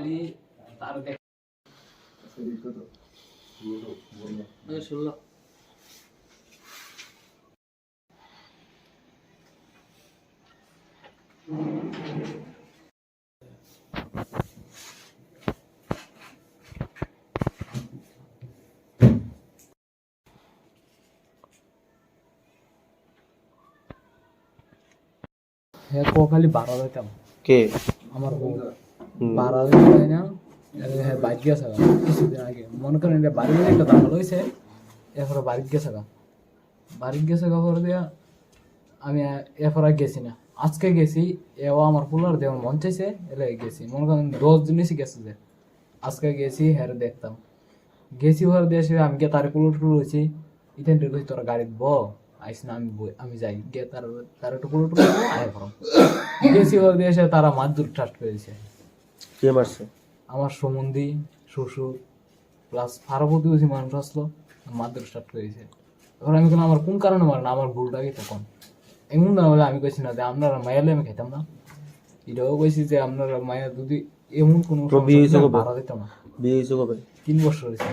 খালি তার দেখ শুনলো হ্যাঁ খালি 12 দিতাম কে? আমার বউ 12 দিতাম না হ্যাঁ বাইক গেছে কিছুদিন আগে মনে করেন এটা বাড়ি একটা দাম হয়েছে এরপরে বাড়ি গেছে বাড়ি গেছে খবর দিয়া আমি এরপর আর গেছি না আজকে গেছি এও আমার পুলার দেওয়ার মন চাইছে এলে গেছি মনে করেন 10 দিনই গেছে যে আজকে গেছি হ্যাঁ দেখতাম গেছি ঘর দিয়ে এসে আমি গিয়ে তার কুলুর রয়েছি ইতেন কইছি তোরা গাড়ি ব আইস না আমি যাই গিয়ে তার একটু কুলুর আয় করো গেছি ঘর দিয়ে এসে তারা মারধর স্টার্ট করেছে কে মারছে? আমার সম্বন্ধী শ্বশুর প্লাস ফারাপতি বেশি মানুষ আসলো মারধর স্টার্ট করেছে এবার আমি আমার কোন কারণে মারেন আমার ভুলটা কি তখন এমন না বলে আমি কইছি না যে আপনারা মায়ালে আমি খেতাম না এটাও কইছি যে আপনারা মায়া যদি এমন কোনো বিয়ে হয়েছে কবে? ভাড়া দিতাম না বিয়ে হয়েছে কবে? 3 বছর হয়েছে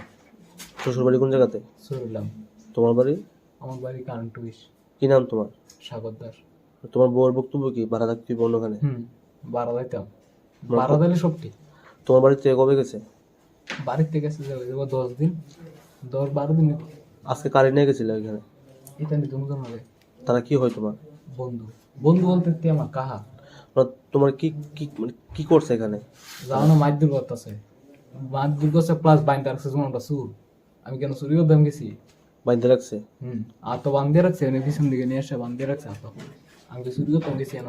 শ্বশুর বাড়ি কোন জায়গাতে? শুনলাম তোমার বাড়ি? আমার বাড়ি কারণটুইস কি নাম তোমার? সাগর দাস তোমার বউয়ের বক্তব্য কি? ভাড়া থাকতে হবে অন্যখানে? ভাড়া দিতাম ভাড়া দিলে সব ঠিক তোমার বাড়িতে কবে গেছে? বাড়িতে গেছে যে 10 দিন 10-12 দিন আজকে কারে নিয়ে গেছিলে ওইখানে? এটা নিয়ে দুজন হবে তারা কি হয় তোমার? বন্ধু বন্ধু বলতে কি আমার কাহা তোমার কি কি মানে কি করছে এখানে? যাও না মারধর করতেছে মারধর করছে প্লাস বাইন্দা রাখছে যেমন একটা সুর আমি কেন চুরিও দাম গেছি বাঁধতে রাখছে? আর তো বান্ধিয়ে রাখছে পিছন দিকে নিয়ে এসে বান্ধিয়ে রাখছে আর তো আমি তো চুরিও তো গেছি কেন